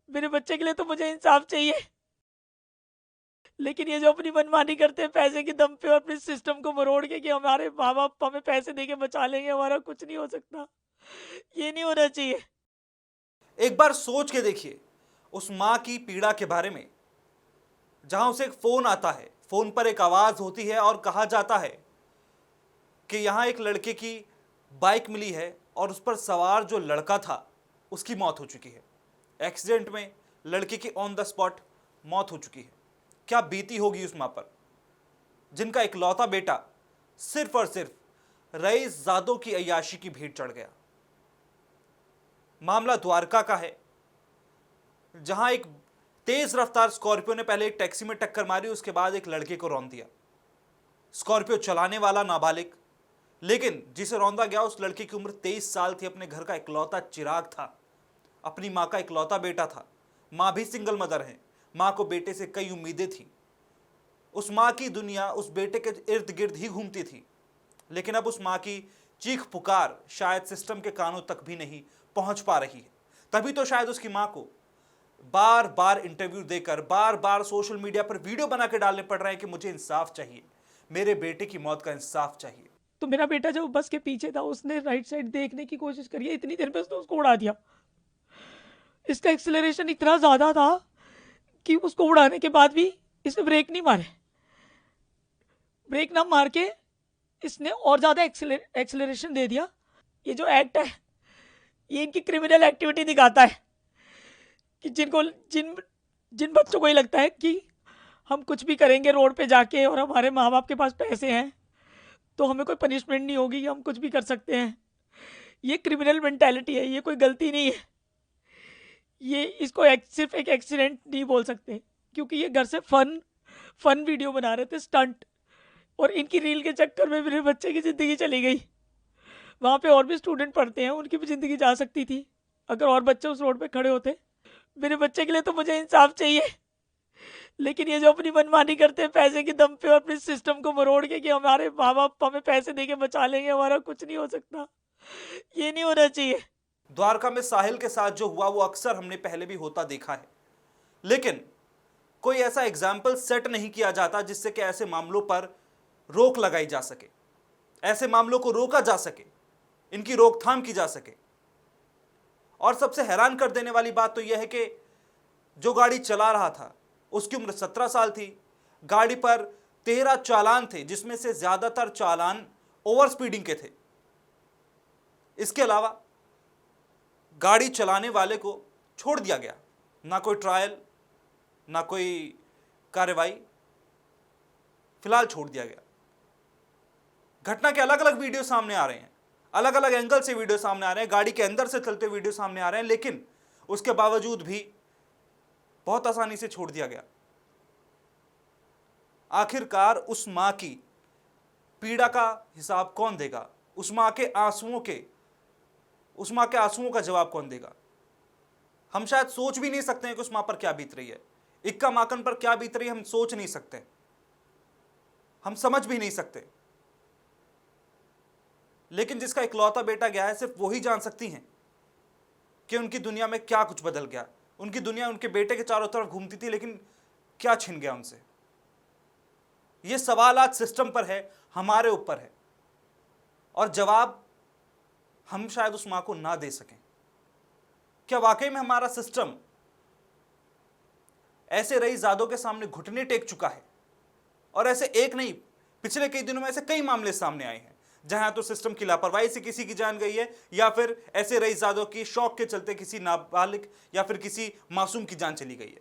मेरे बच्चे के लिए तो मुझे इंसाफ चाहिए, लेकिन ये जो अपनी मनमानी करते हैं पैसे के दम पे और अपने सिस्टम को मरोड़ के कि हमारे माँ बाप हमें पैसे देके बचा लेंगे, हमारा कुछ नहीं हो सकता, ये नहीं होना चाहिए। एक बार सोच के देखिए उस मां की पीड़ा के बारे में, जहां उसे एक फोन आता है, फोन पर एक आवाज होती है और कहा जाता है कि यहां एक लड़के की बाइक मिली है और उस पर सवार जो लड़का था उसकी मौत हो चुकी है। एक्सीडेंट में लड़के की ऑन द स्पॉट मौत हो चुकी है। क्या बीती होगी उस मां पर, जिनका इकलौता बेटा सिर्फ और सिर्फ रईस जादों की अय्याशी की भेंट चढ़ गया। मामला द्वारका का है, जहां एक तेज रफ्तार स्कॉर्पियो ने पहले एक टैक्सी में टक्कर मारी, उसके बाद एक लड़के को रौंद दिया। स्कॉर्पियो चलाने वाला नाबालिग, लेकिन जिसे रौंदा गया उस लड़के की उम्र 23 साल थी, अपने घर का इकलौता चिराग था, अपनी मां का इकलौता बेटा था। मां भी सिंगल मदर है, मां को बेटे से कई उम्मीदें थी। उस मां की दुनिया उस बेटे के इर्द गिर्द ही घूमती थी, लेकिन अब उस मां की चीख पुकार शायद सिस्टम के कानों तक भी नहीं पहुंच पा रही है। तभी तो शायद उसकी मां को बार बार इंटरव्यू देकर, बार बार सोशल मीडिया पर वीडियो बना के डालने पड़ रहे हैं कि मुझे इंसाफ चाहिए, मेरे बेटे की मौत का इंसाफ चाहिए। तो मेरा बेटा जब बस के पीछे था, उसने राइट साइड देखने की कोशिश करी है, इतनी देर में उसने उसको उड़ा दिया। इसका एक्सेलरेशन इतना ज़्यादा था कि उसको उड़ाने के बाद भी इसने ब्रेक नहीं मारे। ब्रेक ना मार के इसने और ज़्यादा एक्सेलरेशन दे दिया। ये जो एक्ट है, ये इनकी क्रिमिनल एक्टिविटी दिखाता है कि जिन जिन बच्चों को ये लगता है कि हम कुछ भी करेंगे रोड पे जाके और हमारे माँ बाप के पास पैसे हैं तो हमें कोई पनिशमेंट नहीं होगी, हम कुछ भी कर सकते हैं, ये क्रिमिनल मेंटालिटी है, ये कोई गलती नहीं है। ये इसको सिर्फ एक एक्सीडेंट नहीं बोल सकते, क्योंकि ये घर से फन वीडियो बना रहे थे, स्टंट, और इनकी रील के चक्कर में मेरे बच्चे की ज़िंदगी चली गई। वहाँ पे और भी स्टूडेंट पढ़ते हैं, उनकी भी ज़िंदगी जा सकती थी अगर और बच्चे उस रोड पे खड़े होते। मेरे बच्चे के लिए तो मुझे इंसाफ चाहिए, लेकिन ये जो अपनी मनमानी करते हैं पैसे के दम पे और अपने सिस्टम को मरोड़ के कि हमारे माँ बाप हमें पैसे देके बचा लेंगे, हमारा कुछ नहीं हो सकता, ये नहीं होना चाहिए। द्वारका में साहिल के साथ जो हुआ वो अक्सर हमने पहले भी होता देखा है, लेकिन कोई ऐसा एग्जाम्पल सेट नहीं किया जाता जिससे कि ऐसे मामलों पर रोक लगाई जा सके, ऐसे मामलों को रोका जा सके, इनकी रोकथाम की जा सके। और सबसे हैरान कर देने वाली बात तो यह है कि जो गाड़ी चला रहा था उसकी उम्र 17 साल थी। गाड़ी पर 13 चालान थे, जिसमें से ज्यादातर चालान ओवर स्पीडिंग के थे। इसके अलावा गाड़ी चलाने वाले को छोड़ दिया गया, ना कोई ट्रायल, ना कोई कार्रवाई, फिलहाल छोड़ दिया गया। घटना के अलग अलग वीडियो सामने आ रहे हैं, अलग अलग एंगल से वीडियो सामने आ रहे हैं, गाड़ी के अंदर से चलते वीडियो सामने आ रहे हैं, लेकिन उसके बावजूद भी बहुत आसानी से छोड़ दिया गया। आखिरकार उस मां की पीड़ा का हिसाब कौन देगा? उस मां के आंसुओं का जवाब कौन देगा? हम शायद सोच भी नहीं सकते हैं कि उस मां पर क्या बीत रही है, इक्का माकन पर क्या बीत रही है। हम सोच नहीं सकते, हम समझ भी नहीं सकते। लेकिन जिसका इकलौता बेटा गया है, सिर्फ वही जान सकती हैं कि उनकी दुनिया में क्या कुछ बदल गया। उनकी दुनिया उनके बेटे के चारों तरफ घूमती थी, लेकिन क्या छिन गया उनसे? ये सवाल आज सिस्टम पर है, हमारे ऊपर है, और जवाब हम शायद उस मां को ना दे सकें। क्या वाकई में हमारा सिस्टम ऐसे रईसजादों के सामने घुटने टेक चुका है? और ऐसे एक नहीं, पिछले कई दिनों में ऐसे कई मामले सामने आए हैं जहां तो सिस्टम की लापरवाही से किसी की जान गई है, या फिर ऐसे रईसजादों की शौक के चलते किसी नाबालिग या फिर किसी मासूम की जान चली गई है।